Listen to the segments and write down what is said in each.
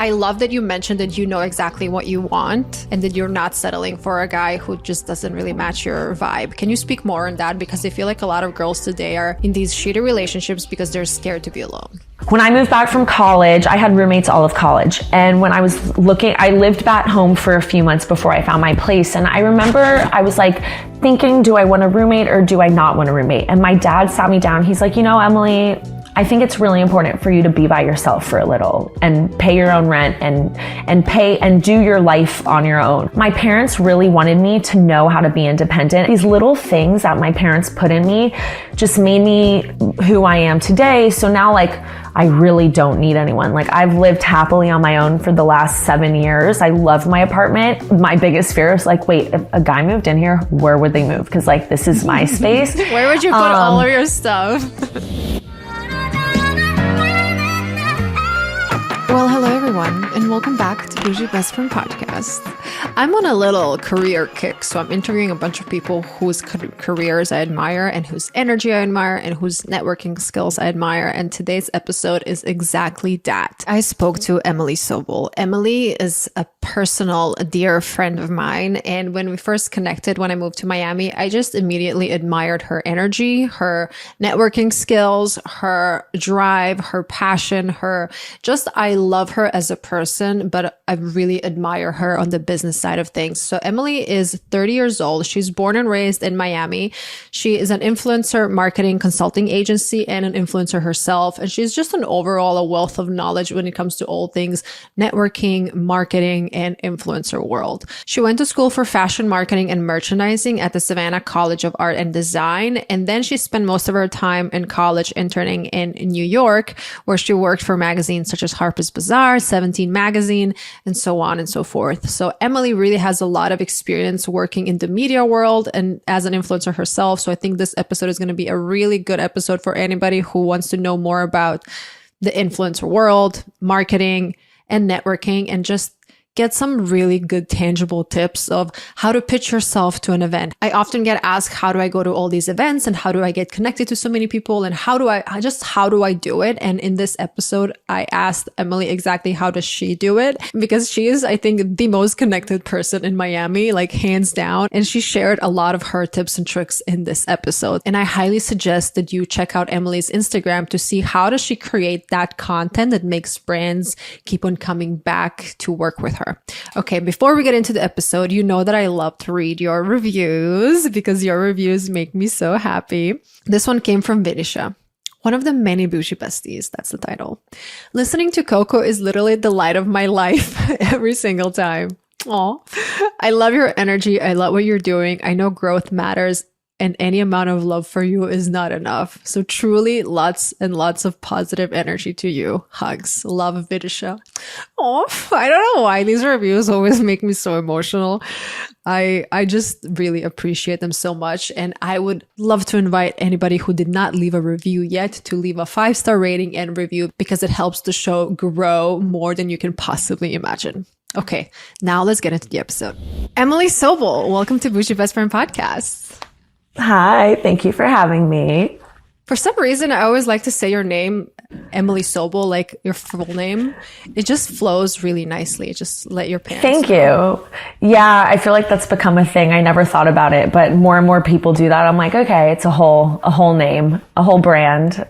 I love that you mentioned that you know exactly what you want and that you're not settling for a guy who just doesn't really match your vibe. Can you speak more on that? Because I feel like a lot of girls today are in these shitty relationships because they're scared to be alone. When I moved back from college, I had roommates all of college. And when I was looking, I lived back home for a few months before I found my place. And I remember I was like thinking, do I want a roommate or do I not want a roommate? And my dad sat me down. He's like, you know, Emilie, I think it's really important for you to be by yourself for a little and pay your own rent and pay and do your life on your own. My parents really wanted me to know how to be independent. These little things that my parents put in me just made me who I am today. So now like I really don't need anyone. Like I've lived happily on my own for the last 7 years. I love my apartment. My biggest fear is like, wait, if a guy moved in here, where would they move? Because like this is my space. Where would you put all of your stuff? Well, hello everyone, and welcome back to Boujee Best Friend podcast. I'm on a little career kick, so I'm interviewing a bunch of people whose careers I admire and whose energy I admire and whose networking skills I admire. And today's episode is exactly that. I spoke to Emilie Sobel. Emilie is a personal, dear friend of mine. And when we first connected, when I moved to Miami, I just immediately admired her energy, her networking skills, her drive, her passion, I love her as a person, but I really admire her on the business side of things. So Emilie is 30 years old. She's born and raised in Miami. She is an influencer marketing consulting agency and an influencer herself. And she's just a wealth of knowledge when it comes to all things networking, marketing, and influencer world. She went to school for fashion marketing and merchandising at the Savannah College of Art and Design. And then she spent most of her time in college interning in New York, where she worked for magazines such as Harper's Bazaar, 17 Magazine, and so on and so forth. So Emilie really has a lot of experience working in the media world and as an influencer herself. So I think this episode is going to be a really good episode for anybody who wants to know more about the influencer world, marketing, and networking, and just get some really good tangible tips of how to pitch yourself to an event. I often get asked, how do I go to all these events and how do I get connected to so many people and how do I do it? And in this episode, I asked Emilie exactly how does she do it, because she is, I think, the most connected person in Miami, like hands down. And she shared a lot of her tips and tricks in this episode. And I highly suggest that you check out Emilie's Instagram to see how does she create that content that makes brands keep on coming back to work with her. Okay, before we get into the episode, you know that I love to read your reviews because your reviews make me so happy. This one came from Vidisha, one of the many Boujee besties. That's the title. Listening to Coco is literally the light of my life every single time. Aw, I love your energy. I love what you're doing. I know growth matters, and any amount of love for you is not enough. So truly lots and lots of positive energy to you. Hugs. Love, Vidisha. Oh, I don't know why these reviews always make me so emotional. I just really appreciate them so much. And I would love to invite anybody who did not leave a review yet to leave a 5-star rating and review, because it helps the show grow more than you can possibly imagine. Okay, now let's get into the episode. Emilie Sobel, welcome to Boujee Best Friend podcast. Hi, thank you for having me. For some reason, I always like to say your name, Emilie Sobel, like your full name. It just flows really nicely. Just let your parents Thank know. you. Yeah, I feel like that's become a thing. I never thought about it, but more and more people do that. I'm like, okay, it's a whole name, a whole brand.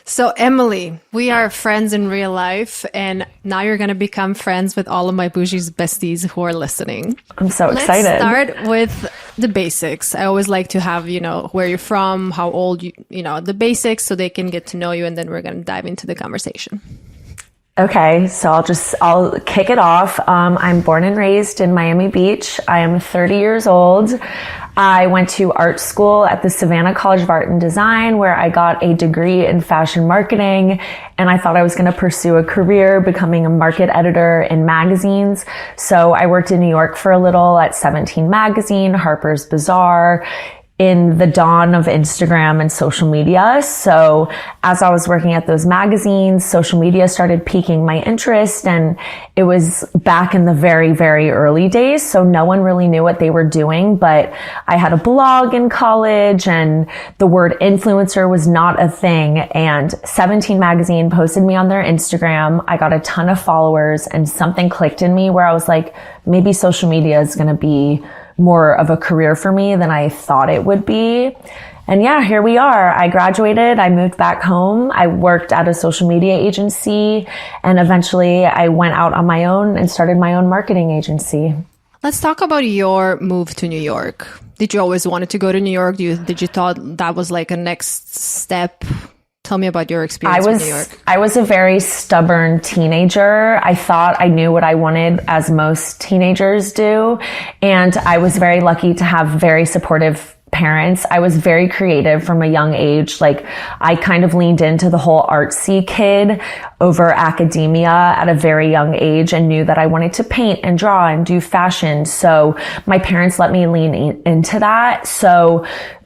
So Emilie, we are friends in real life, and now you're going to become friends with all of my Boujee's besties who are listening. I'm so excited. Let's start with the basics. I always like to have, where you're from, how old the basics, so they can get to know you, and then we're going to dive into the conversation. Okay, so I'll kick it off. I'm born and raised in Miami Beach. I am 30 years old. I went to art school at the Savannah College of Art and Design, where I got a degree in fashion marketing, and I thought I was going to pursue a career becoming a market editor in magazines. So I worked in New York for a little at 17 Magazine, Harper's Bazaar, in the dawn of Instagram and social media. So as I was working at those magazines, social media started piquing my interest, and it was back in the very, very early days. So no one really knew what they were doing, but I had a blog in college and the word influencer was not a thing. And 17 magazine posted me on their Instagram. I got a ton of followers and something clicked in me where I was like, maybe social media is going to be more of a career for me than I thought it would be. And yeah, here we are. I graduated, I moved back home, I worked at a social media agency, and eventually I went out on my own and started my own marketing agency. Let's talk about your move to New York. Did you always wanted to go to New York? Did you thought that was like a next step? Tell me about your experience with New York. I was a very stubborn teenager. I thought I knew what I wanted, as most teenagers do. And I was very lucky to have very supportive parents. I was very creative from a young age. Like, I kind of leaned into the whole artsy kid over academia at a very young age and knew that I wanted to paint and draw and do fashion. So my parents let me lean into that. So,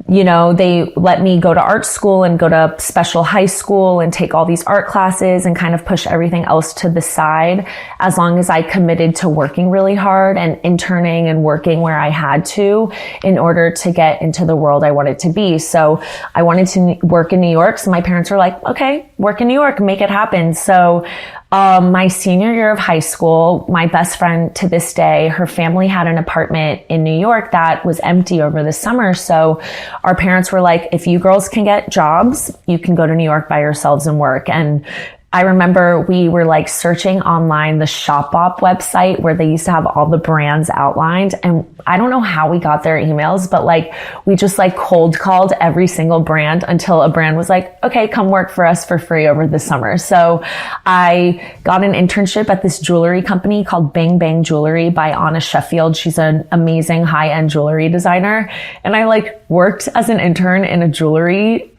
you know, they let me go to art school and go to special high school and take all these art classes and kind of push everything else to the side, as long as I committed to working really hard and interning and working where I had to in order to get into the world I wanted to be. So I wanted to work in New York. So my parents were like, okay, work in New York, make it happen. So my senior year of high school, my best friend to this day, her family had an apartment in New York that was empty over the summer. So our parents were like, if you girls can get jobs, you can go to New York by yourselves and work. And I remember we were like searching online the Shopbop website where they used to have all the brands outlined. And I don't know how we got their emails, but like we just like cold called every single brand until a brand was like, okay, come work for us for free over the summer. So I got an internship at this jewelry company called Bang Bang Jewelry by Anna Sheffield. She's an amazing high-end jewelry designer. And I like worked as an intern in a jewelry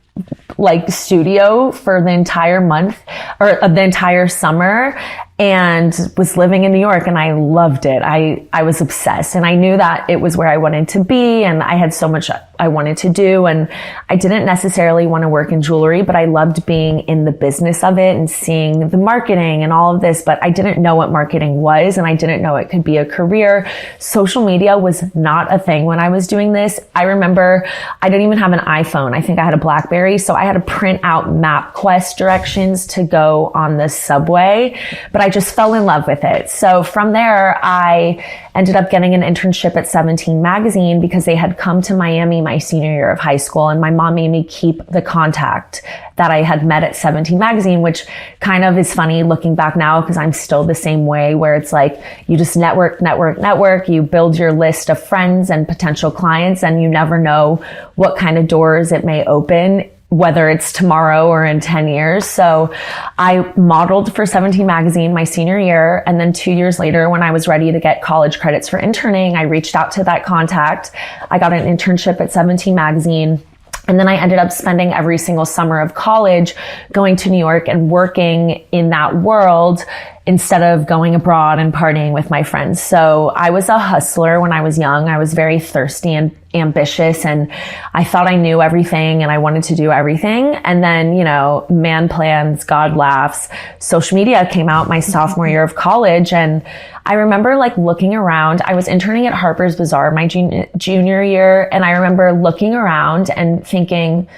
like studio for the entire month or the entire summer, and was living in New York, and I loved it. I was obsessed, and I knew that it was where I wanted to be, and I had so much I wanted to do, and I didn't necessarily want to work in jewelry, but I loved being in the business of it and seeing the marketing and all of this, but I didn't know what marketing was, and I didn't know it could be a career. Social media was not a thing when I was doing this. I remember I didn't even have an iPhone. I think I had a BlackBerry, so I had to print out MapQuest directions to go on the subway, but I just fell in love with it. So from there, I ended up getting an internship at 17 magazine because they had come to Miami my senior year of high school, and my mom made me keep the contact that I had met at 17 magazine, which kind of is funny looking back now because I'm still the same way, where it's like you just network, you build your list of friends and potential clients, and you never know what kind of doors it may open, whether it's tomorrow or in 10 years. So I modeled for 17 magazine my senior year. And then 2 years later, when I was ready to get college credits for interning, I reached out to that contact. I got an internship at 17 magazine. And then I ended up spending every single summer of college going to New York and working in that world instead of going abroad and partying with my friends. So I was a hustler when I was young. I was very thirsty and ambitious, and I thought I knew everything and I wanted to do everything. And then, you know, man plans, God laughs. Social media came out my sophomore year of college, and I remember like looking around. I was interning at Harper's Bazaar my junior year, and I remember looking around and thinking,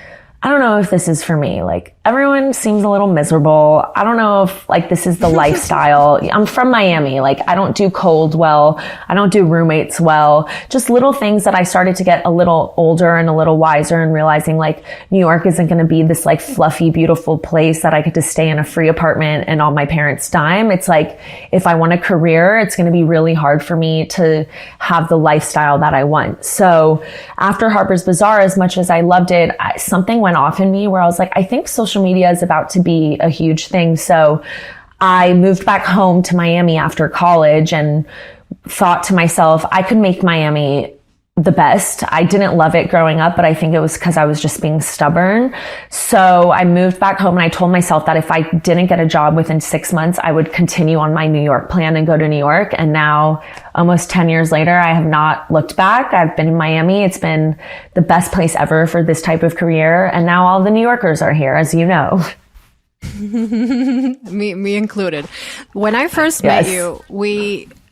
I don't know if this is for me. Like, everyone seems a little miserable. I don't know if like this is the lifestyle. I'm from Miami. Like, I don't do cold well. I don't do roommates well. Just little things that I started to get a little older and a little wiser, and realizing like New York isn't going to be this like fluffy, beautiful place that I get to stay in a free apartment and on my parents' dime. It's like, if I want a career, it's going to be really hard for me to have the lifestyle that I want. So after Harper's Bazaar, as much as I loved it, something went off in me where I was like, I think social media is about to be a huge thing. So I moved back home to Miami after college and thought to myself, I could make Miami the best. I didn't love it growing up, but I think it was because I was just being stubborn. So I moved back home and I told myself that if I didn't get a job within 6 months, I would continue on my New York plan and go to New York. And now, almost 10 years later, I have not looked back. I've been in Miami. It's been the best place ever for this type of career. And now all the New Yorkers are here, as you know. me included. When I first met you,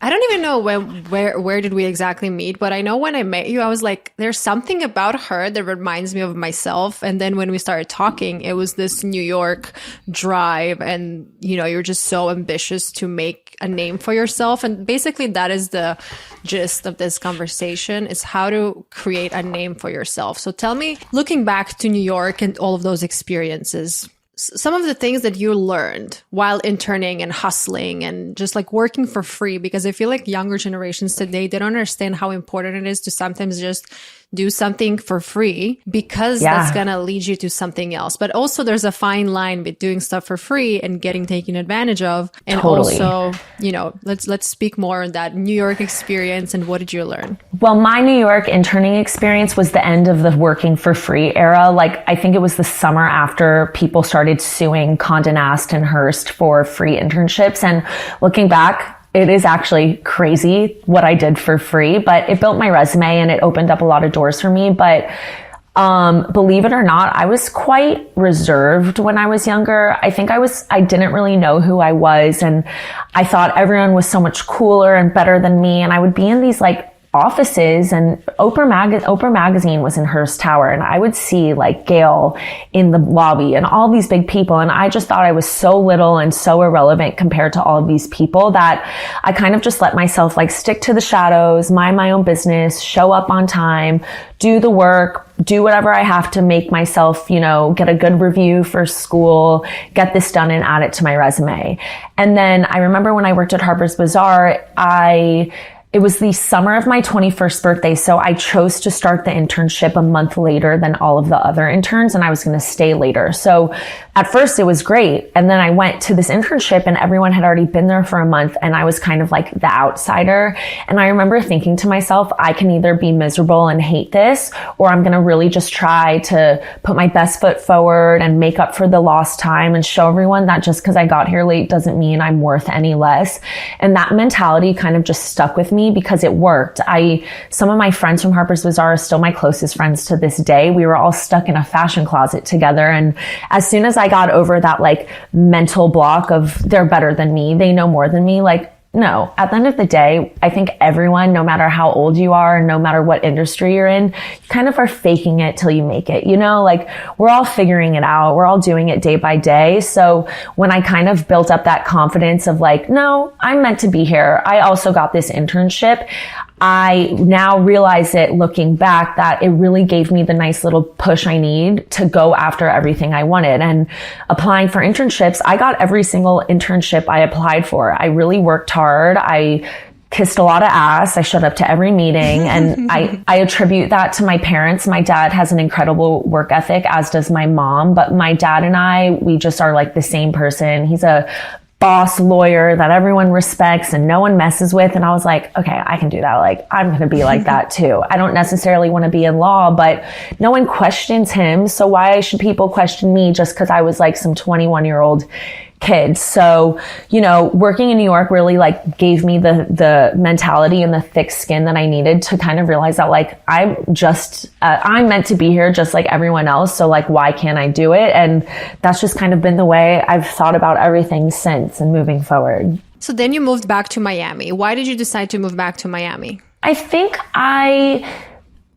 I don't even know where did we exactly meet, but I know when I met you, I was like, there's something about her that reminds me of myself. And then when we started talking, it was this New York drive, and you're just so ambitious to make a name for yourself. And basically that is the gist of this conversation, is how to create a name for yourself. So tell me, looking back to New York and all of those experiences, some of the things that you learned while interning and hustling and just like working for free, because I feel like younger generations today, they don't understand how important it is to sometimes just do something for free, because that's going to lead you to something else. But also there's a fine line between doing stuff for free and getting taken advantage of. And also, let's speak more on that New York experience and what did you learn? Well, my New York interning experience was the end of the working for free era. Like, I think it was the summer after people started suing Condé Nast and Hearst for free internships. And looking back, it is actually crazy what I did for free, but it built my resume and it opened up a lot of doors for me. But believe it or not, I was quite reserved when I was younger. I think I didn't really know who I was, and I thought everyone was so much cooler and better than me. And I would be in these like offices, and Oprah magazine was in Hearst Tower, and I would see like Gail in the lobby and all these big people, and I just thought I was so little and so irrelevant compared to all of these people that I kind of just let myself like stick to the shadows, mind my own business, show up on time, do the work, do whatever I have to make myself, get a good review for school, get this done and add it to my resume. And then I remember when I worked at Harper's Bazaar, it was the summer of my 21st birthday, so I chose to start the internship a month later than all of the other interns, and I was going to stay later. So at first it was great, and then I went to this internship and everyone had already been there for a month, and I was kind of like the outsider. And I remember thinking to myself, I can either be miserable and hate this, or I'm going to really just try to put my best foot forward and make up for the lost time and show everyone that just because I got here late doesn't mean I'm worth any less. And that mentality kind of just stuck with me because it worked. Some of my friends from Harper's Bazaar are still my closest friends to this day. We were all stuck in a fashion closet together. And as soon as I got over that like mental block of they're better than me, they know more than me, like, no, at the end of the day, I think everyone, no matter how old you are, no matter what industry you're in, you kind of are faking it till you make it, like we're all figuring it out. We're all doing it day by day. So when I kind of built up that confidence of like, no, I'm meant to be here. I also got this internship. I now realize it looking back that it really gave me the nice little push I need to go after everything I wanted. And applying for internships, I got every single internship I applied for. I really worked hard. I kissed a lot of ass. I showed up to every meeting, and I attribute that to my parents. My dad has an incredible work ethic, as does my mom, but my dad and we just are like the same person. He's a boss lawyer that everyone respects and no one messes with. And I was like, okay, I can do that. Like, I'm going to be like that too. I don't necessarily want to be in law, but no one questions him. So why should people question me just because I was like some 21-year-old kid? So, working in New York really like gave me the mentality and the thick skin that I needed to kind of realize that like, I'm meant to be here just like everyone else. So like, why can't I do it? And that's just kind of been the way I've thought about everything since and moving forward. So then you moved back to Miami. Why did you decide to move back to Miami? I think I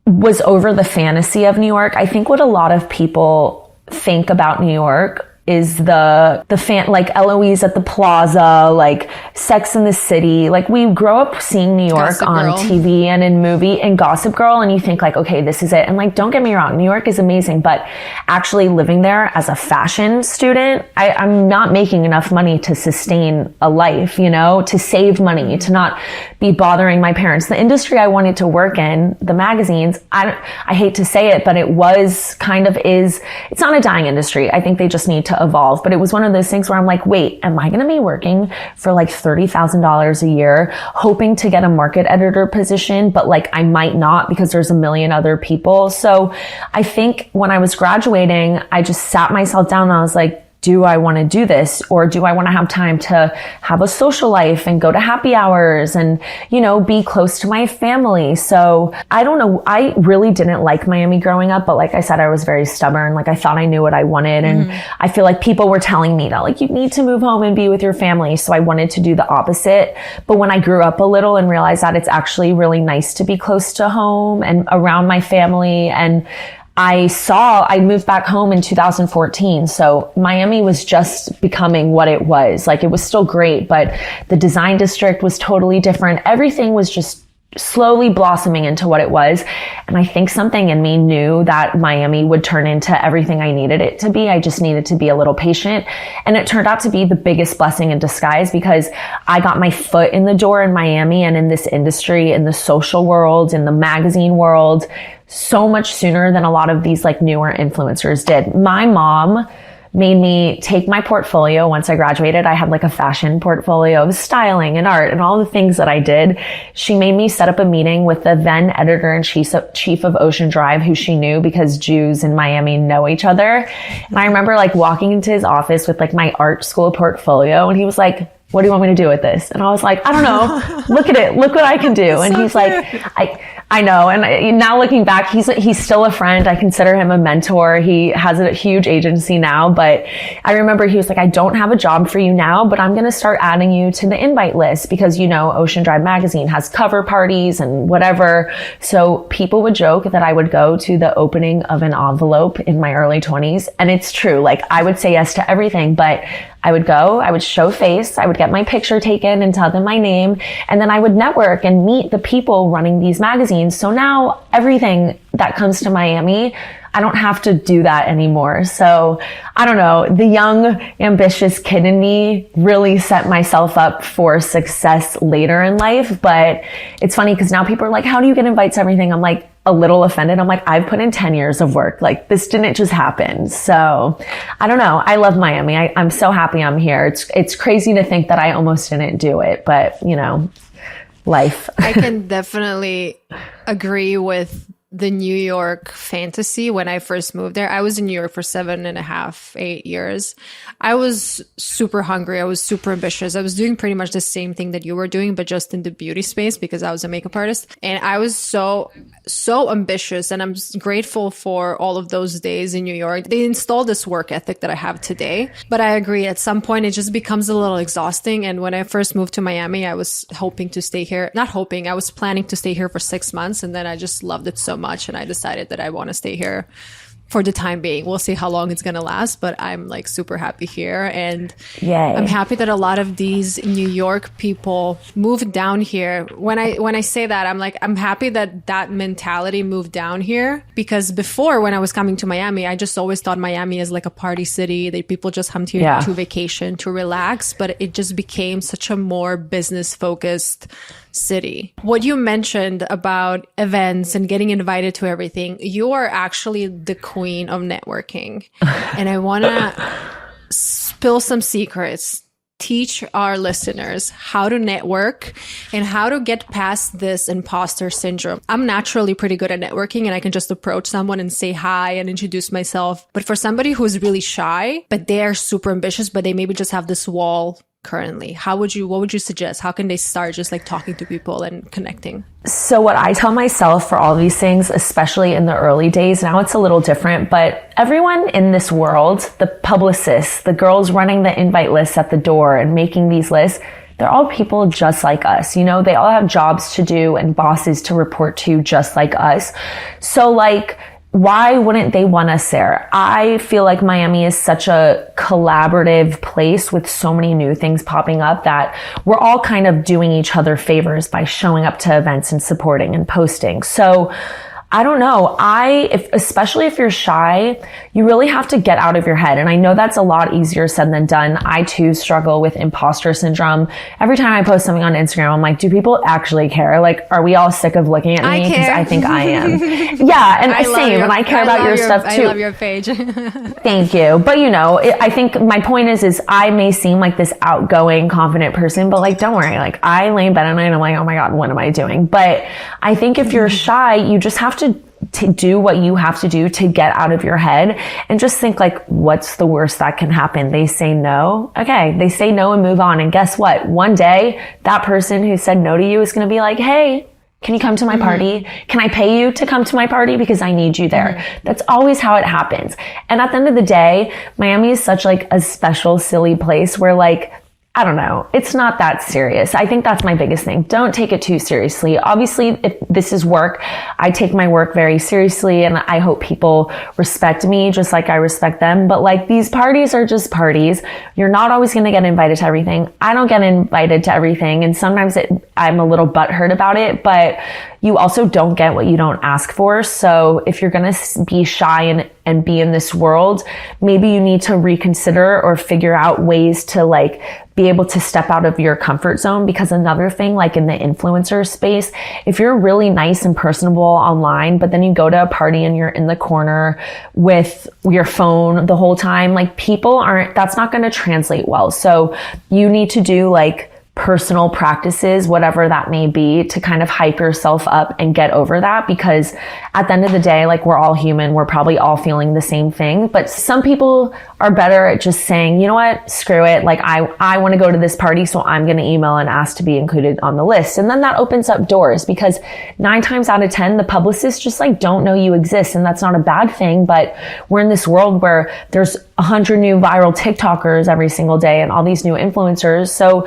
was over the fantasy of New York. I think what a lot of people think about New York is the fan, like Eloise at the Plaza, like Sex in the City. Like we grow up seeing New York on TV and in movie and Gossip Girl, and you think like, okay, this is it. And like, don't get me wrong, New York is amazing, but actually living there as a fashion student, I'm not making enough money to sustain a life, to save money, to not be bothering my parents. The industry I wanted to work in, the magazines, I hate to say it, but it was it's not a dying industry. I think they just need to to evolve. But it was one of those things where I'm like, wait, am I going to be working for like $30,000 a year, hoping to get a market editor position, but like I might not because there's a million other people. So I think when I was graduating, I just sat myself down and I was like, do I want to do this, or do I want to have time to have a social life and go to happy hours and, you know, be close to my family? So I don't know. I really didn't like Miami growing up, but like I said, I was very stubborn. Like I thought I knew what I wanted. And I feel like people were telling me that like, you need to move home and be with your family. So I wanted to do the opposite. But when I grew up a little and realized that it's actually really nice to be close to home and around my family, and I moved back home in 2014. So Miami was just becoming what it was. Like it was still great, but the design district was totally different. Everything was just slowly blossoming into what it was. And I think something in me knew that Miami would turn into everything I needed it to be. I just needed to be a little patient. And it turned out to be the biggest blessing in disguise, because I got my foot in the door in Miami and in this industry, in the social world, in the magazine world, so much sooner than a lot of these like newer influencers did. My mom made me take my portfolio. Once I graduated, I had like a fashion portfolio of styling and art and all the things that I did. She made me set up a meeting with the then editor-in-chief of Ocean Drive, who she knew because Jews in Miami know each other. And I remember like walking into his office with like my art school portfolio, and he was like, what do you want me to do with this? And I was like, I don't know. Look at it. Look what I can do. And so he's like, I know. And now looking back, he's still a friend. I consider him a mentor. He has a huge agency now, but I remember he was like, I don't have a job for you now, but I'm going to start adding you to the invite list because, you know, Ocean Drive magazine has cover parties and whatever. So people would joke that I would go to the opening of an envelope in my early 20s. And it's true. Like I would say yes to everything, but I would go, I would show face, I would get my picture taken and tell them my name, and then I would network and meet the people running these magazines. So now everything that comes to Miami, I don't have to do that anymore. So I don't know, the young, ambitious kid in me really set myself up for success later in life. But it's funny because now people are like, how do you get invites to everything? I'm like, a little offended. I'm like, I've put in 10 years of work. Like this didn't just happen. So I don't know. I love Miami. I'm so happy I'm here. It's crazy to think that I almost didn't do it, but you know, life. I can definitely agree with the New York fantasy. When I first moved there, I was in New York for 7.5, 8 years. I was super hungry. I was super ambitious. I was doing pretty much the same thing that you were doing, but just in the beauty space because I was a makeup artist. And I was so ambitious. And I'm grateful for all of those days in New York. They installed this work ethic that I have today. But I agree, at some point, it just becomes a little exhausting. And when I first moved to Miami, I was hoping to stay here. Not hoping, I was planning to stay here for 6 months. And then I just loved it so much. And I decided that I want to stay here for the time being. We'll see how long it's going to last, but I'm like super happy here. And Yay. I'm happy that a lot of these New York people moved down here. When I say that, I'm like, I'm happy that that mentality moved down here, because before, when I was coming to Miami, I just always thought Miami is like a party city, that people just come here to vacation, to relax, but it just became such a more business focused city. What you mentioned about events and getting invited to everything, you are actually the queen of networking. And I want to spill some secrets, teach our listeners how to network and how to get past this imposter syndrome. I'm naturally pretty good at networking and I can just approach someone and say hi and introduce myself. But for somebody who's really shy, but they are super ambitious, but they maybe just have this wall currently, what would you suggest? How can they start just like talking to people and connecting? So what I tell myself for all these things, especially in the early days, now it's a little different, but everyone in this world, the publicists, the girls running the invite lists at the door and making these lists, they're all people just like us. You know, they all have jobs to do and bosses to report to just like us. So like, why wouldn't they want us there? I feel like Miami is such a collaborative place with so many new things popping up that we're all kind of doing each other favors by showing up to events and supporting and posting. So I don't know. Especially if you're shy, you really have to get out of your head. And I know that's a lot easier said than done. I too struggle with imposter syndrome. Every time I post something on Instagram, I'm like, do people actually care? Like, are we all sick of looking at me? Because I think I am. Yeah. And and I care about your stuff too. I love your page. Thank you. But I think my point is I may seem like this outgoing, confident person, but like, don't worry. Like, I lay in bed at night and I'm like, oh my God, what am I doing? But I think if you're shy, you just have to do what you have to do to get out of your head and just think like, what's the worst that can happen? They say no. Okay. They say no and move on. And guess what? One day that person who said no to you is going to be like, hey, can you come to my party? Can I pay you to come to my party? Because I need you there. That's always how it happens. And at the end of the day, Miami is such like a special, silly place where like, I don't know. It's not that serious. I think that's my biggest thing. Don't take it too seriously. Obviously, if this is work, I take my work very seriously and I hope people respect me just like I respect them. But like, these parties are just parties. You're not always going to get invited to everything. I don't get invited to everything. And sometimes I'm a little butthurt about it, but you also don't get what you don't ask for. So if you're going to be shy and be in this world, maybe you need to reconsider or figure out ways to like be able to step out of your comfort zone. Because another thing, like in the influencer space, if you're really nice and personable online, but then you go to a party and you're in the corner with your phone the whole time, like that's not going to translate well. So you need to do like personal practices, whatever that may be, to kind of hype yourself up and get over that. Because at the end of the day, like, we're all human. We're probably all feeling the same thing. But some people are better at just saying, you know what, screw it. Like, I want to go to this party, so I'm going to email and ask to be included on the list. And then that opens up doors, because 9 times out of 10, the publicists just like don't know you exist. And that's not a bad thing. But we're in this world where there's 100 new viral TikTokers every single day and all these new influencers. So,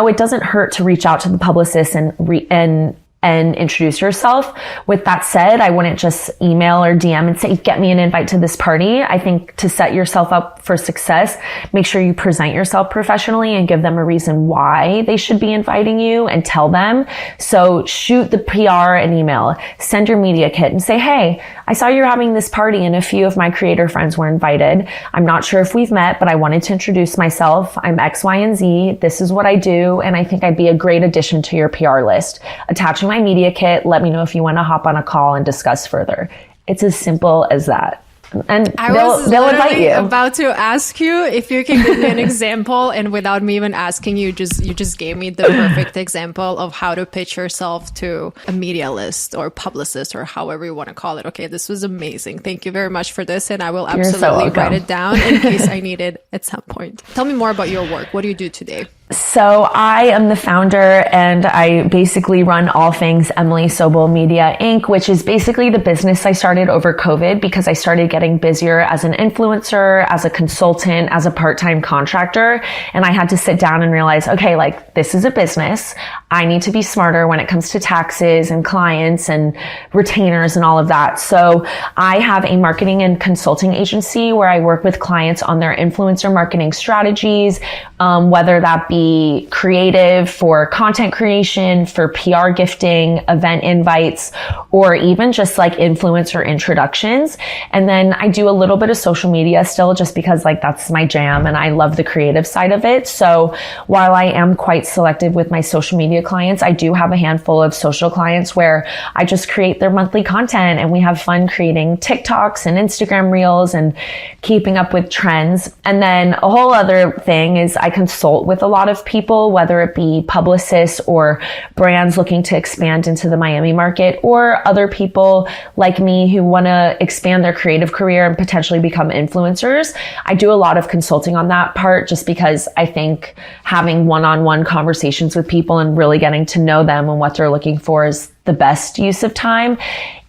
it doesn't hurt to reach out to the publicist and introduce yourself. With that said, I wouldn't just email or DM and say, get me an invite to this party. I think to set yourself up for success, make sure you present yourself professionally and give them a reason why they should be inviting you and tell them. So shoot the PR an email, send your media kit and say, hey, I saw you're having this party and a few of my creator friends were invited. I'm not sure if we've met, but I wanted to introduce myself. I'm X, Y, and Z. This is what I do. And I think I'd be a great addition to your PR list. Attaching my media kit. Let me know if you want to hop on a call and discuss further. It's as simple as that. And they'll invite you. About to ask you if you can give me an example, and without me even asking you, you just gave me the perfect example of how to pitch yourself to a media list or publicist or however you want to call it. Okay, this was amazing. Thank you very much for this, and I will absolutely write it down in case I need it at some point. Tell me more about your work. What do you do today? So I am the founder, and I basically run all things Emilie Sobel Media Inc., which is basically the business I started over COVID because I started getting busier as an influencer, as a consultant, as a part-time contractor. And I had to sit down and realize, okay, like, this is a business. I need to be smarter when it comes to taxes and clients and retainers and all of that. So I have a marketing and consulting agency where I work with clients on their influencer marketing strategies, whether that be creative for content creation, for PR gifting, event invites, or even just like influencer introductions. And then I do a little bit of social media still, just because like that's my jam and I love the creative side of it. So while I am quite selective with my social media clients, I do have a handful of social clients where I just create their monthly content and we have fun creating TikToks and Instagram reels and keeping up with trends. And then a whole other thing is I consult with a lot of people, whether it be publicists or brands looking to expand into the Miami market, or other people like me who want to expand their creative career and potentially become influencers. I do a lot of consulting on that part just because I think having one-on-one conversations with people and really getting to know them and what they're looking for is the best use of time.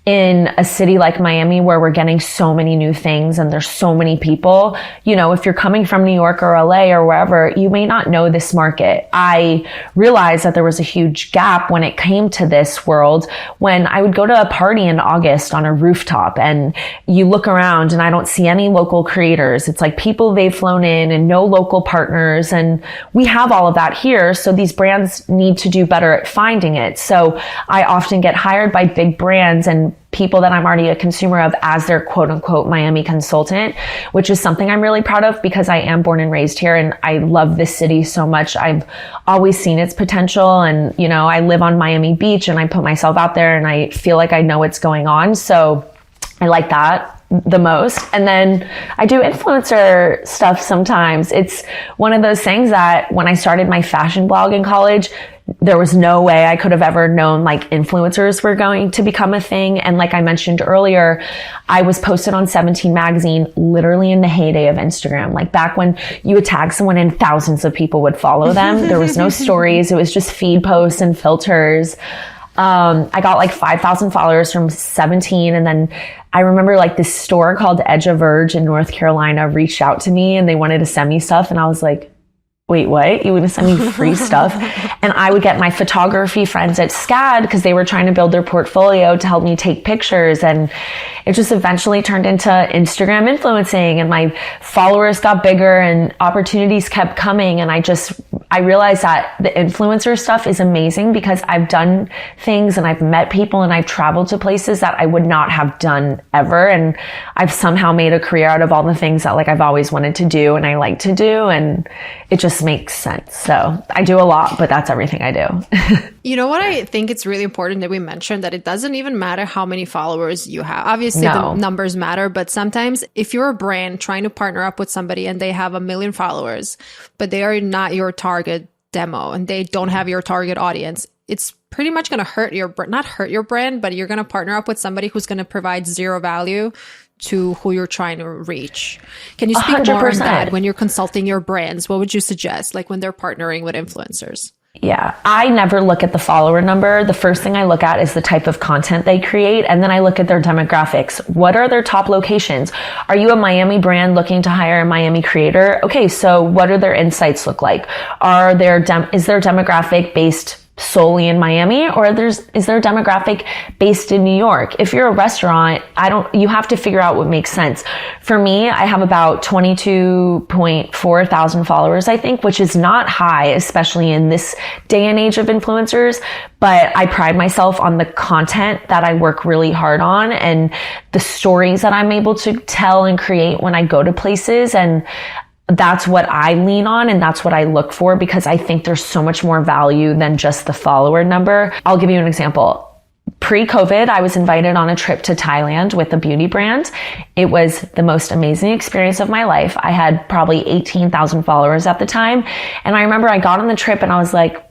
In a city like Miami where we're getting so many new things and there's so many people, if you're coming from New York or LA or wherever, you may not know this market. I realized that there was a huge gap when it came to this world when I would go to a party in August on a rooftop and you look around and I don't see any local creators. It's like people they've flown in and no local partners. And we have all of that here. So these brands need to do better at finding it. So I often get hired by big brands and people that I'm already a consumer of as their quote unquote Miami consultant, which is something I'm really proud of because I am born and raised here and I love this city so much. I've always seen its potential and, you know, I live on Miami Beach and I put myself out there and I feel like I know what's going on. So I like that the most. And then I do influencer stuff sometimes. It's one of those things that when I started my fashion blog in college, there was no way I could have ever known like influencers were going to become a thing. And like I mentioned earlier, I was posted on 17 magazine literally in the heyday of Instagram. Like back when you would tag someone and thousands of people would follow them. There was no stories. It was just feed posts and filters. I got like 5,000 followers from 17. And then I remember like this store called Edge of Verge in North Carolina reached out to me and they wanted to send me stuff. And I was like, wait, what? You want to send me free stuff? And I would get my photography friends at SCAD because they were trying to build their portfolio to help me take pictures. And it just eventually turned into Instagram influencing and my followers got bigger and opportunities kept coming. And I realized that the influencer stuff is amazing because I've done things and I've met people and I've traveled to places that I would not have done ever. And I've somehow made a career out of all the things that like I've always wanted to do and I like to do. And it just makes sense. So I do a lot, but that's everything I do. You know what? I think it's really important that we mention that it doesn't even matter how many followers you have. Obviously, the numbers matter, but sometimes if you're a brand trying to partner up with somebody and they have 1 million followers, but they are not your target demo and they don't have your target audience, it's pretty much going to not hurt your brand, but you're going to partner up with somebody who's going to provide zero value to who you're trying to reach. Can you speak 100%. More on that when you're consulting your brands? What would you suggest, like when they're partnering with influencers? Yeah, I never look at the follower number. The first thing I look at is the type of content they create. And then I look at their demographics. What are their top locations? Are you a Miami brand looking to hire a Miami creator? Okay, so what do their insights look like? Is their demographic based solely in Miami or is there a demographic based in New York? If you're a restaurant, you have to figure out what makes sense. For me, I have about 22.4 thousand followers, I think, which is not high, especially in this day and age of influencers. But I pride myself on the content that I work really hard on and the stories that I'm able to tell and create when I go to places. And that's what I lean on and that's what I look for because I think there's so much more value than just the follower number. I'll give you an example. Pre-COVID, I was invited on a trip to Thailand with a beauty brand. It was the most amazing experience of my life. I had probably 18,000 followers at the time. And I remember I got on the trip and I was like,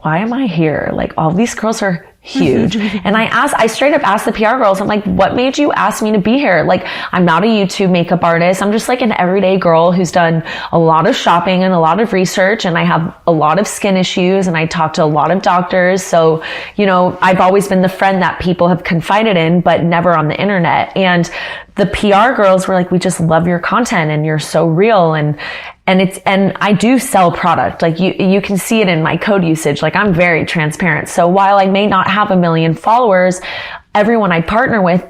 why am I here? Like all these girls are huge. And I straight up asked the PR girls, I'm like, what made you ask me to be here? Like, I'm not a YouTube makeup artist. I'm just like an everyday girl who's done a lot of shopping and a lot of research. And I have a lot of skin issues and I talk to a lot of doctors. So, you know, I've always been the friend that people have confided in, but never on the internet. And the PR girls were like, we just love your content and you're so real. And I do sell product. Like you can see it in my code usage. Like I'm very transparent. So while I may not have 1 million followers, everyone I partner with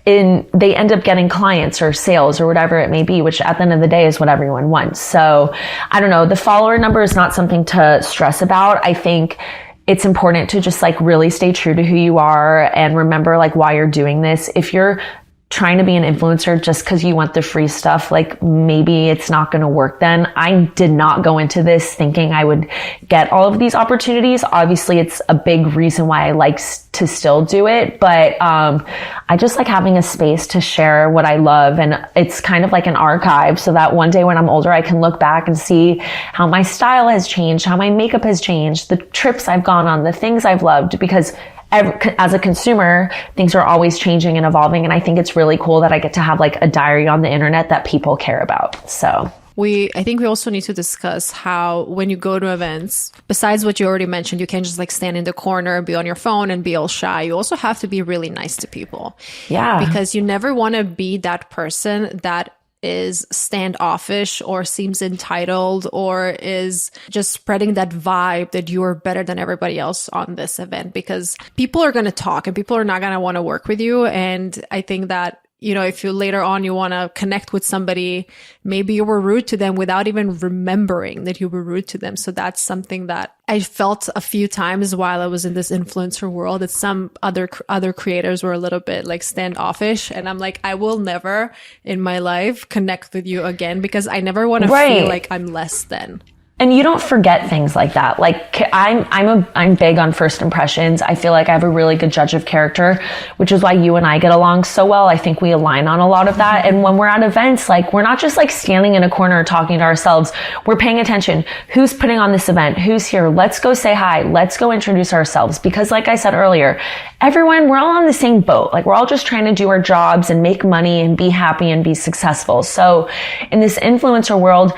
they end up getting clients or sales or whatever it may be, which at the end of the day is what everyone wants. So I don't know. The follower number is not something to stress about. I think it's important to just like really stay true to who you are and remember like why you're doing this. If you're trying to be an influencer just because you want the free stuff, like maybe it's not going to work then. I did not go into this thinking I would get all of these opportunities. Obviously, it's a big reason why I like to still do it, but I just like having a space to share what I love. And it's kind of like an archive so that one day when I'm older, I can look back and see how my style has changed, how my makeup has changed, the trips I've gone on, the things I've loved, because as a consumer, things are always changing and evolving. And I think it's really cool that I get to have like a diary on the internet that people care about. So I think we also need to discuss how when you go to events, besides what you already mentioned, you can't just like stand in the corner and be on your phone and be all shy. You also have to be really nice to people. Yeah. Because you never want to be that person that is standoffish or seems entitled or is just spreading that vibe that you are better than everybody else on this event, because people are going to talk and people are not going to want to work with you. And I think that you know, if you later on you want to connect with somebody, maybe you were rude to them without even remembering that you were rude to them. So that's something that I felt a few times while I was in this influencer world, that some other creators were a little bit like standoffish. And I'm like, I will never in my life connect with you again, because I never want to feel like I'm less than. And you don't forget things like that. Like I'm big on first impressions. I feel like I have a really good judge of character, which is why you and I get along so well. I think we align on a lot of that. And when we're at events, like we're not just like standing in a corner talking to ourselves. We're paying attention. Who's putting on this event? Who's here? Let's go say hi. Let's go introduce ourselves. Because like I said earlier, we're all on the same boat. Like we're all just trying to do our jobs and make money and be happy and be successful. So in this influencer world,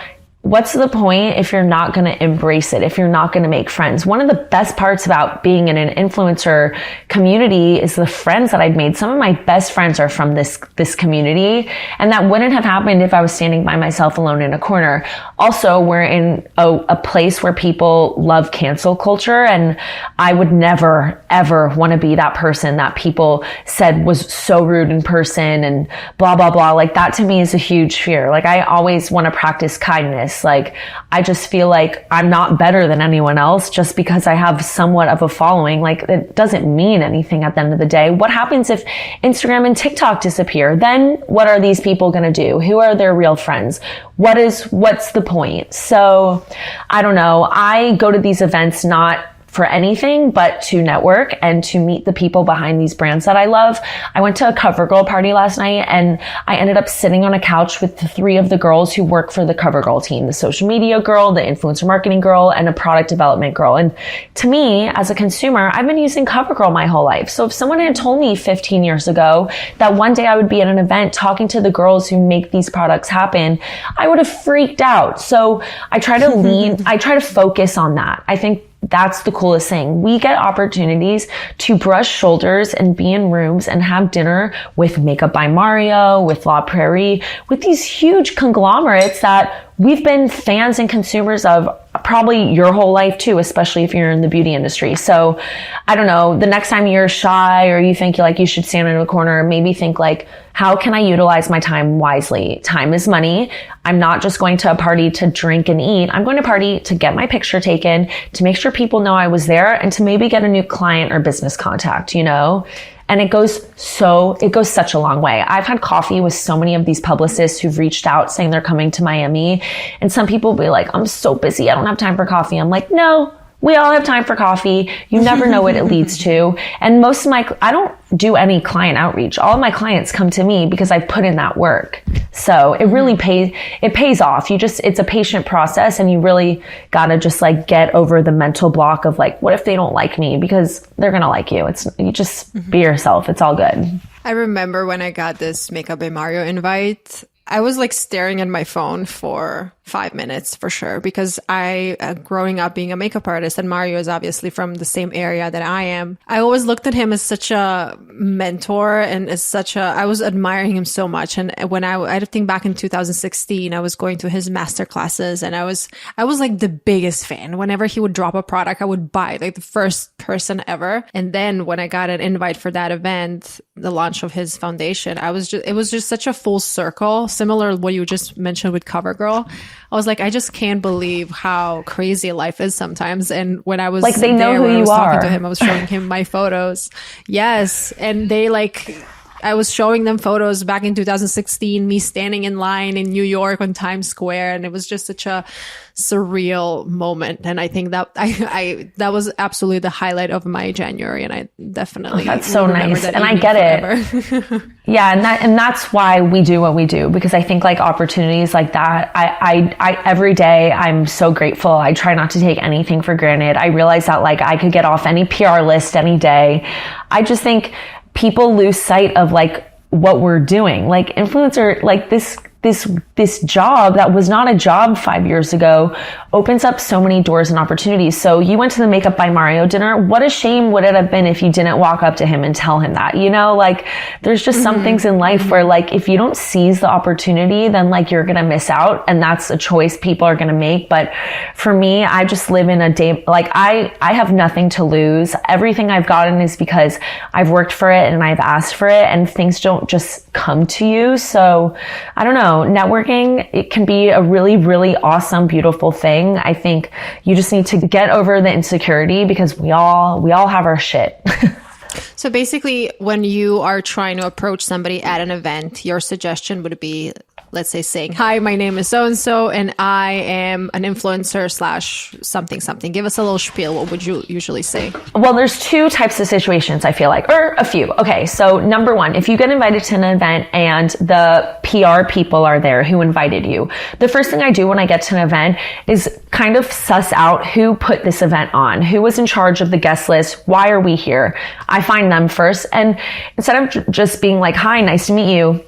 what's the point if you're not going to embrace it, if you're not going to make friends? One of the best parts about being in an influencer community is the friends that I've made. Some of my best friends are from this community, and that wouldn't have happened if I was standing by myself alone in a corner. Also, we're in a place where people love cancel culture, and I would never, ever want to be that person that people said was so rude in person and blah, blah, blah. Like that to me is a huge fear. Like I always want to practice kindness. Like, I just feel like I'm not better than anyone else just because I have somewhat of a following. Like, it doesn't mean anything at the end of the day. What happens if Instagram and TikTok disappear? Then what are these people going to do? Who are their real friends? What's the point? So I don't know. I go to these events not for anything but to network and to meet the people behind these brands that I love. I went to a CoverGirl party last night, and I ended up sitting on a couch with the three of the girls who work for the CoverGirl team, the social media girl, the influencer marketing girl, and a product development girl. And to me, as a consumer, I've been using CoverGirl my whole life. So if someone had told me 15 years ago that one day I would be at an event talking to the girls who make these products happen, I would have freaked out. So I try to focus on that. I think that's the coolest thing. We get opportunities to brush shoulders and be in rooms and have dinner with Makeup by Mario, with La Prairie, with these huge conglomerates that we've been fans and consumers of probably your whole life too, especially if you're in the beauty industry. So I don't know, the next time you're shy or you think like you should stand in a corner, maybe think like, how can I utilize my time wisely? Time is money. I'm not just going to a party to drink and eat. I'm going to a party to get my picture taken, to make sure people know I was there, and to maybe get a new client or business contact, you know? And it goes such a long way. I've had coffee with so many of these publicists who've reached out saying they're coming to Miami. And some people will be like, I'm so busy, I don't have time for coffee. I'm like, no, we all have time for coffee. You never know what it leads to. And I don't do any client outreach. All of my clients come to me because I've put in that work. So it really pays off. It's a patient process, and you really gotta just like get over the mental block of like, what if they don't like me? Because they're gonna like you. You just be yourself. It's all good. I remember when I got this Makeup by Mario invite, I was like staring at my phone for 5 minutes for sure, because growing up being a makeup artist, and Mario is obviously from the same area that I am, I always looked at him as such a mentor and as I was admiring him so much. And when I think back in 2016, I was going to his master classes, and I was like the biggest fan. Whenever he would drop a product, I would buy it, like the first person ever. And then when I got an invite for that event, the launch of his foundation, it was just such a full circle, similar to what you just mentioned with CoverGirl. I was like, I just can't believe how crazy life is sometimes. And when I was like, they know who you are. Talking to him, I was showing him my photos. Yes. And I was showing them photos back in 2016, me standing in line in New York on Times Square. And it was just such a surreal moment. And I think that that was absolutely the highlight of my January. And I definitely, that's so nice. And I get it. Yeah. And that's why we do what we do, because I think like opportunities like that, I every day I'm so grateful. I try not to take anything for granted. I realize that like I could get off any PR list any day. I just think people lose sight of like what we're doing. Like influencer, like this job that was not a job 5 years ago opens up so many doors and opportunities. So you went to the Makeup by Mario dinner. What a shame would it have been if you didn't walk up to him and tell him that, you know, like there's just some things in life where like, if you don't seize the opportunity, then like you're going to miss out. And that's a choice people are going to make. But for me, I just live in a day, like I have nothing to lose. Everything I've gotten is because I've worked for it and I've asked for it, and things don't just come to you. So I don't know, networking, it can be a really, really awesome, beautiful thing. I think you just need to get over the insecurity because we all have our shit. So basically, when you are trying to approach somebody at an event, your suggestion would be, let's say, saying, hi, my name is so-and-so, and I am an influencer / something, something. Give us a little spiel. What would you usually say? Well, there's two types of situations, I feel like, or a few. Okay, so number one, if you get invited to an event and the PR people are there who invited you, the first thing I do when I get to an event is kind of suss out who put this event on, who was in charge of the guest list, why are we here? I find them first. And instead of just being like, hi, nice to meet you,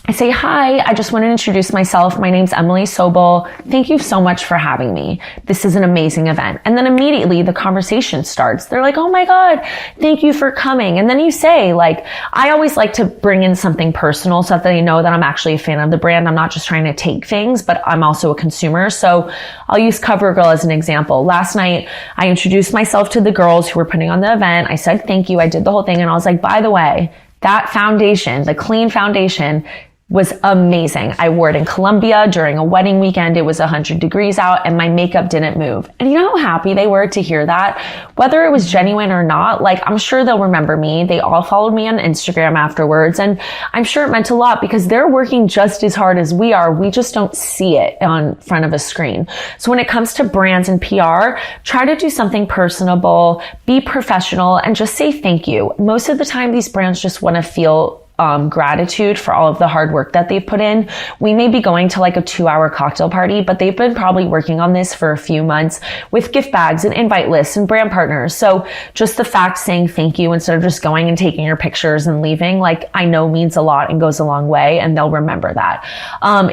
I say, hi, I just want to introduce myself. My name's Emilie Sobel. Thank you so much for having me. This is an amazing event. And then immediately the conversation starts. They're like, oh my God, thank you for coming. And then you say, like, I always like to bring in something personal so that they know that I'm actually a fan of the brand. I'm not just trying to take things, but I'm also a consumer. So I'll use CoverGirl as an example. Last night, I introduced myself to the girls who were putting on the event. I said, thank you. I did the whole thing. And I was like, by the way, that foundation, the clean foundation, was amazing. I wore it in Colombia during a wedding weekend. It was 100 degrees out and my makeup didn't move. And you know how happy they were to hear that? Whether it was genuine or not, like, I'm sure they'll remember me. They all followed me on Instagram afterwards. And I'm sure it meant a lot because they're working just as hard as we are. We just don't see it on front of a screen. So when it comes to brands and PR, try to do something personable, be professional, and just say thank you. Most of the time, these brands just want to feel gratitude for all of the hard work that they've put in. We may be going to like a 2-hour cocktail party, but they've been probably working on this for a few months with gift bags and invite lists and brand partners. So just the fact saying thank you instead of just going and taking your pictures and leaving, like, I know means a lot and goes a long way, and they'll remember that.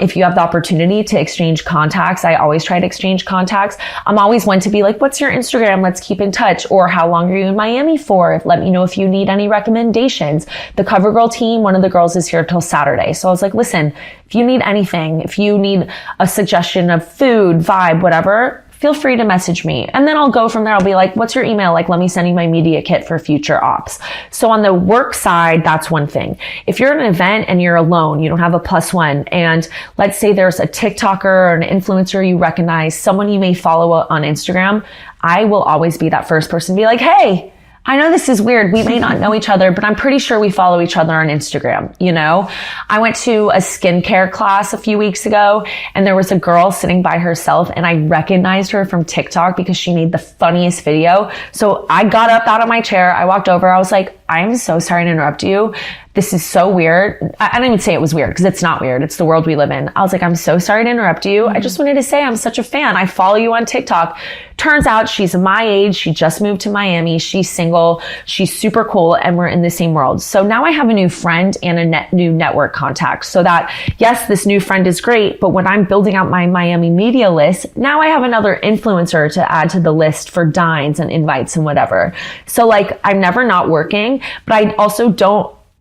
If you have the opportunity to exchange contacts, I always try to exchange contacts. I'm always one to be like, what's your Instagram? Let's keep in touch. Or how long are you in Miami for? Let me know if you need any recommendations. The CoverGirl team, one of the girls is here till Saturday. So I was like, listen, if you need anything, if you need a suggestion of food, vibe, whatever, feel free to message me. And then I'll go from there. I'll be like, what's your email? Like, let me send you my media kit for future ops. So on the work side, that's one thing. If you're at an event and you're alone, you don't have a +1, and let's say there's a TikToker or an influencer you recognize, someone you may follow on Instagram, I will always be that first person to be like, hey, I know this is weird. We may not know each other, but I'm pretty sure we follow each other on Instagram. You know, I went to a skincare class a few weeks ago and there was a girl sitting by herself and I recognized her from TikTok because she made the funniest video. So I got up out of my chair. I walked over. I was like, I'm so sorry to interrupt you. This is so weird. I don't even say it was weird because it's not weird. It's the world we live in. I was like, I'm so sorry to interrupt you. I just wanted to say I'm such a fan. I follow you on TikTok. Turns out she's my age. She just moved to Miami. She's single. She's super cool. And we're in the same world. So now I have a new friend and a new network contact so that, yes, this new friend is great. But when I'm building out my Miami media list, now I have another influencer to add to the list for dines and invites and whatever. So like, I'm never not working, but I also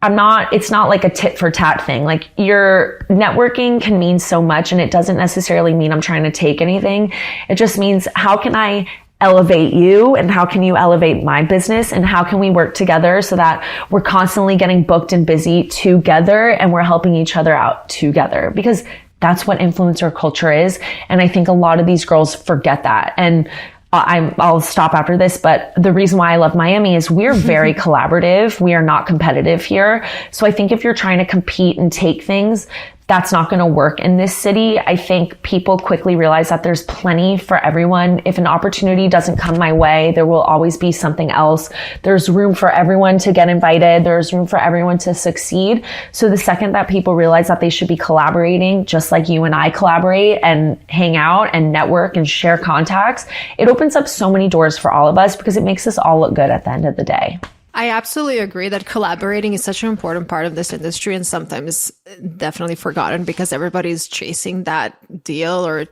it's not like a tit for tat thing. Like, your networking can mean so much and it doesn't necessarily mean I'm trying to take anything. It just means, how can I elevate you and how can you elevate my business and how can we work together so that we're constantly getting booked and busy together and we're helping each other out together, because that's what influencer culture is. And I think a lot of these girls forget that. And I'll stop after this, but the reason why I love Miami is we're very collaborative. We are not competitive here. So I think if you're trying to compete and take things, that's not going to work in this city. I think people quickly realize that there's plenty for everyone. If an opportunity doesn't come my way, there will always be something else. There's room for everyone to get invited. There's room for everyone to succeed. So the second that people realize that they should be collaborating, just like you and I collaborate and hang out and network and share contacts, it opens up so many doors for all of us because it makes us all look good at the end of the day. I absolutely agree that collaborating is such an important part of this industry and sometimes definitely forgotten because everybody's chasing that deal, or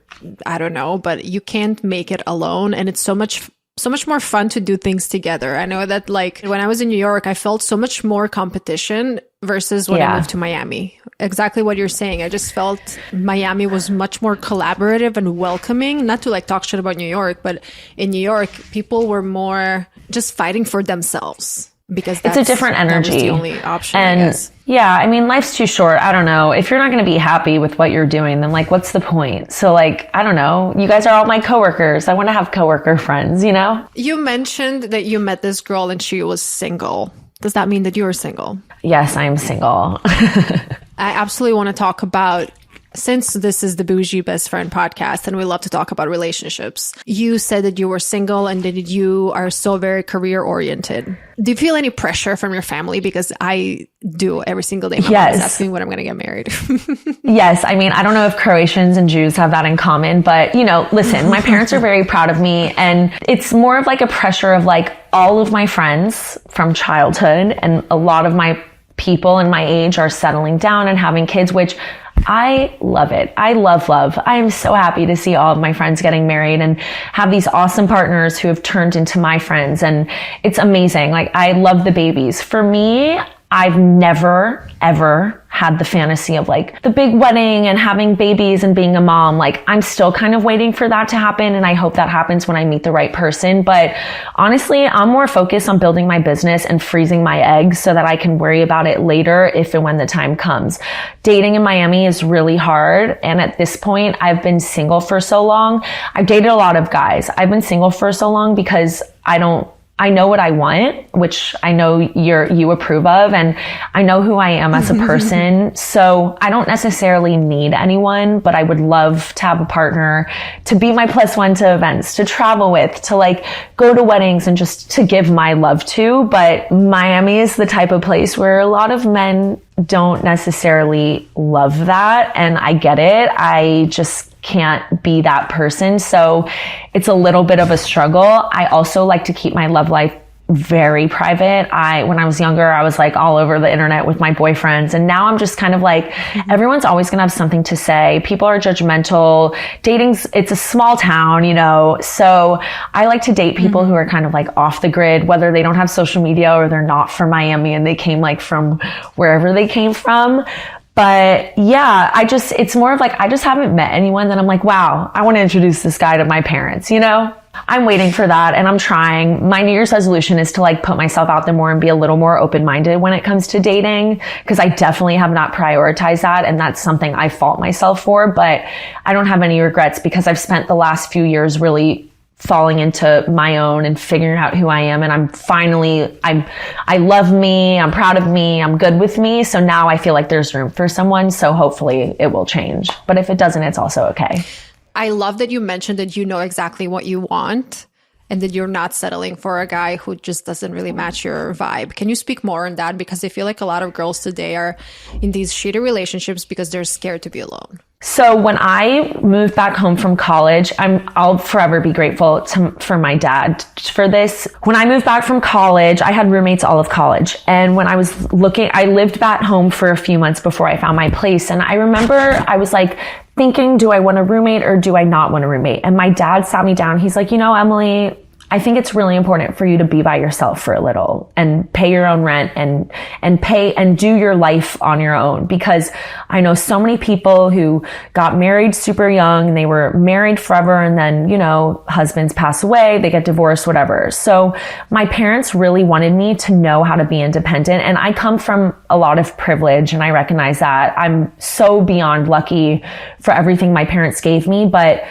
I don't know, but you can't make it alone. And it's so much more fun to do things together. I know that, like, when I was in New York, I felt so much more competition versus when I moved to Miami. Exactly what you're saying. I just felt Miami was much more collaborative and welcoming. Not to like talk shit about New York, but in New York, people were more just fighting for themselves because it's a different energy. That was the only option, and I guess. Yeah, I mean, life's too short. I don't know. If you're not going to be happy with what you're doing, then like, what's the point? So like, I don't know. You guys are all my coworkers. I want to have coworker friends, you know? You mentioned that you met this girl and she was single. Does that mean that you're single? Yes, I'm single. I absolutely want to talk about, since this is the Boujee Best Friend podcast and we love to talk about relationships, you said that you were single and that you are so very career oriented. Do you feel any pressure from your family? Because I do every single day. My mom is asking me when I'm going to get married. Yes. I mean, I don't know if Croatians and Jews have that in common, but you know, listen, my parents are very proud of me, and it's more of like a pressure of like all of my friends from childhood and a lot of my people in my age are settling down and having kids, which I love it. I love. I am so happy to see all of my friends getting married and have these awesome partners who have turned into my friends. And it's amazing. Like, I love the babies. For me, I've never, ever had the fantasy of like the big wedding and having babies and being a mom. Like, I'm still kind of waiting for that to happen. And I hope that happens when I meet the right person. But honestly, I'm more focused on building my business and freezing my eggs so that I can worry about it later if and when the time comes. Dating in Miami is really hard. And at this point, I've been single for so long. I've dated a lot of guys. I've been single for so long because I know what I want, which I know you approve of, and I know who I am as a person. So I don't necessarily need anyone, but I would love to have a partner to be my +1 to events, to travel with, to like go to weddings and just to give my love to. But Miami is the type of place where a lot of men don't necessarily love that. And I get it. I just can't be that person. So it's a little bit of a struggle. I also like to keep my love life very private. When I was younger, I was like all over the internet with my boyfriends. And now I'm just kind of like, everyone's always going to have something to say. People are judgmental. It's a small town, you know? So I like to date people who are kind of like off the grid, whether they don't have social media or they're not from Miami and they came like from wherever they came from. But yeah, it's more of like, I just haven't met anyone that I'm like, wow, I want to introduce this guy to my parents, you know? I'm waiting for that and I'm trying. My New Year's resolution is to like put myself out there more and be a little more open-minded when it comes to dating, because I definitely have not prioritized that. And that's something I fault myself for, but I don't have any regrets because I've spent the last few years really falling into my own and figuring out who I am. And I love me. I'm proud of me. I'm good with me. So now I feel like there's room for someone. So hopefully it will change. But if it doesn't, it's also okay. I love that you mentioned that you know exactly what you want and that you're not settling for a guy who just doesn't really match your vibe. Can you speak more on that? Because I feel like a lot of girls today are in these shitty relationships because they're scared to be alone. So when I moved back home from college, I'll forever be grateful for my dad for this. When I moved back from college, I had roommates all of college. And when I lived back home for a few months before I found my place. And I remember I was like thinking, do I want a roommate or do I not want a roommate? And my dad sat me down. He's like, you know, Emily, I think it's really important for you to be by yourself for a little and pay your own rent and pay and do your life on your own. Because I know so many people who got married super young and they were married forever. And then, you know, husbands pass away, they get divorced, whatever. So my parents really wanted me to know how to be independent. And I come from a lot of privilege and I recognize that. I'm so beyond lucky for everything my parents gave me. But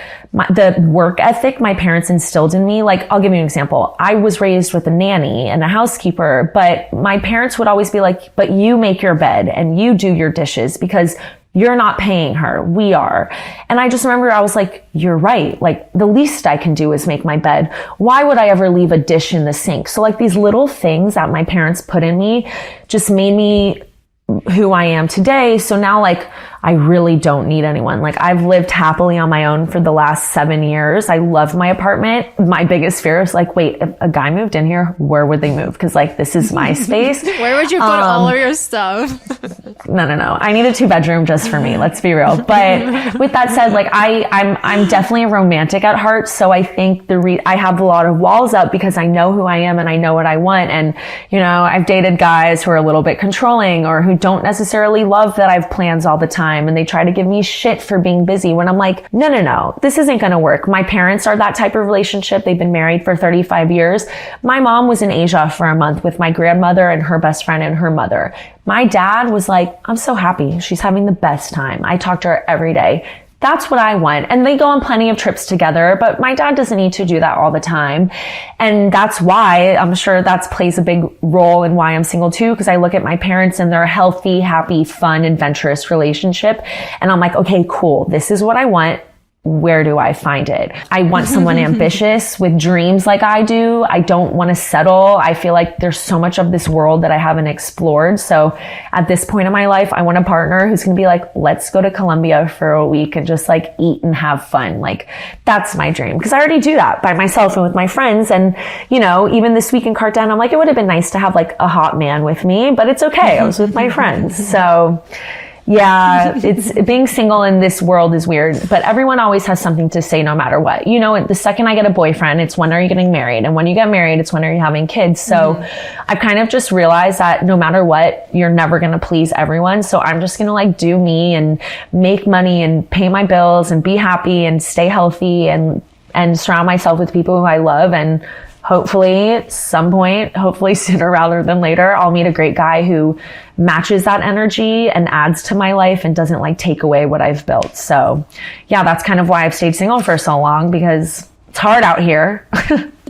the work ethic my parents instilled in me, like, I'll give you an example. I was raised with a nanny and a housekeeper, but my parents would always be like, but you make your bed and you do your dishes because you're not paying her. We are. And I just remember I was like, you're right. Like, the least I can do is make my bed. Why would I ever leave a dish in the sink? So like these little things that my parents put in me just made me who I am today. So now, like, I really don't need anyone. Like, I've lived happily on my own for the last 7 years. I love my apartment. My biggest fear is like, wait, if a guy moved in here, where would they move? Because like, this is my space. Where would you put all of your stuff? No. I need a 2-bedroom just for me. Let's be real. But with that said, like, I'm definitely a romantic at heart. So I think I have a lot of walls up because I know who I am and I know what I want. And, you know, I've dated guys who are a little bit controlling or who don't necessarily love that I have plans all the time. time, and they try to give me shit for being busy when I'm like, no, this isn't going to work. My parents are that type of relationship. They've been married for 35 years. My mom was in Asia for a month with my grandmother and her best friend and her mother. My dad was like, I'm so happy. She's having the best time. I talk to her every day. That's what I want. And they go on plenty of trips together, but my dad doesn't need to do that all the time. And that's why I'm sure that plays a big role in why I'm single too, because I look at my parents and their healthy, happy, fun, adventurous relationship. And I'm like, okay, cool. This is what I want. Where do I find it? I want someone ambitious with dreams like I do. I don't want to settle. I feel like there's so much of this world that I haven't explored. So at this point in my life, I want a partner who's going to be like, let's go to Colombia for a week and just like eat and have fun. Like that's my dream. Because I already do that by myself and with my friends. And, you know, even this week in Cartagena, I'm like, it would have been nice to have like a hot man with me, but it's okay. I was with my friends. So yeah, it's being single in this world is weird, but everyone always has something to say no matter what. You know, the second I get a boyfriend, it's when are you getting married? And when you get married, it's when are you having kids? So I've kind of just realized that no matter what, you're never going to please everyone. So I'm just going to like do me and make money and pay my bills and be happy and stay healthy and surround myself with people who I love. And hopefully at some point, hopefully sooner rather than later, I'll meet a great guy who matches that energy and adds to my life and doesn't like take away what I've built. So yeah, that's kind of why I've stayed single for so long, because it's hard out here.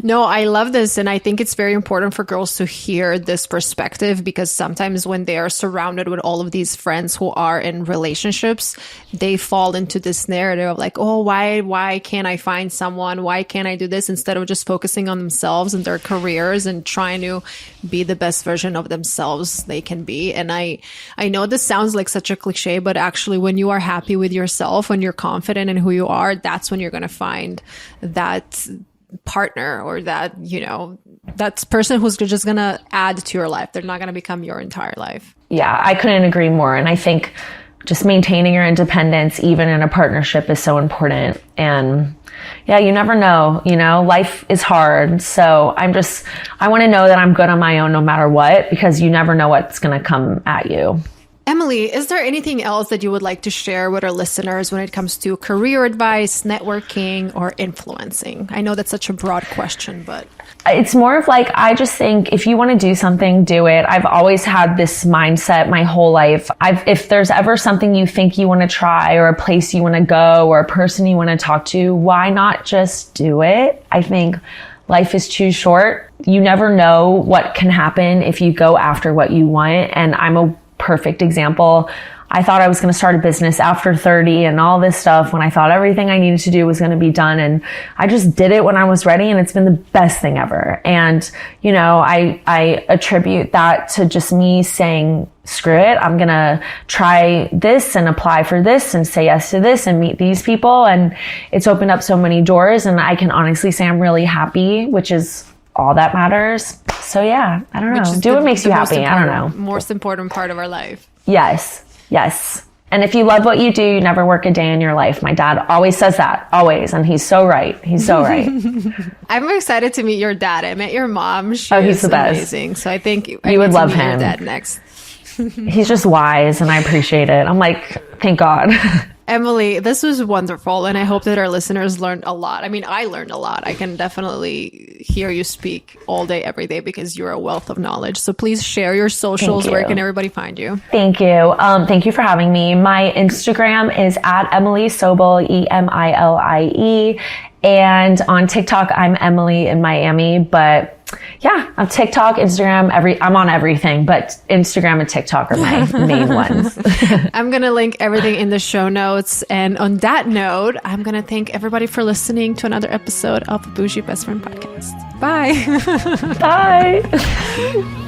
No, I love this. And I think it's very important for girls to hear this perspective, because sometimes when they are surrounded with all of these friends who are in relationships, they fall into this narrative of like, oh, why can't I find someone? Why can't I do this? Instead of just focusing on themselves and their careers and trying to be the best version of themselves they can be. And I know this sounds like such a cliche, but actually when you are happy with yourself, when you're confident in who you are, that's when you're going to find that partner or that, you know, that's person who's just going to add to your life. They're not going to become your entire life. Yeah, I couldn't agree more. And I think just maintaining your independence, even in a partnership, is so important. And yeah, you never know, you know, life is hard. So I want to know that I'm good on my own no matter what, because you never know what's going to come at you. Emilie, is there anything else that you would like to share with our listeners when it comes to career advice, networking, or influencing? I know that's such a broad question, but it's more of like, I just think if you want to do something, do it. I've always had this mindset my whole life. If there's ever something you think you want to try, or a place you want to go, or a person you want to talk to, why not just do it? I think life is too short. You never know what can happen if you go after what you want. And I'm a perfect example. I thought I was going to start a business after 30 and all this stuff when I thought everything I needed to do was going to be done. And I just did it when I was ready, and it's been the best thing ever. And, you know, I attribute that to just me saying, screw it. I'm going to try this and apply for this and say yes to this and meet these people. And it's opened up so many doors, and I can honestly say I'm really happy, which is all that matters. So yeah, I don't know. Do what makes you happy. I don't know. Most important part of our life. Yes. And if you love what you do, you never work a day in your life. My dad always says that, always. And he's so right. I'm excited to meet your dad. I met your mom. He's the best. Amazing. So I think you would love him. Your dad next. He's just wise, and I appreciate it. I'm like, thank God. Emilie, this was wonderful, and I hope that our listeners learned a lot. I mean, I learned a lot. I can definitely hear you speak all day, every day, because you're a wealth of knowledge. So please share your socials. Where can everybody find you? Thank you. Thank you for having me. My Instagram is at Emilie Sobel, Emilie. And on TikTok, I'm Emilie in Miami. But yeah, on TikTok, Instagram, I'm on everything, but Instagram and TikTok are my main ones. I'm going to link everything in the show notes. And on that note, I'm going to thank everybody for listening to another episode of the Boujee Best Friend podcast. Bye. Bye.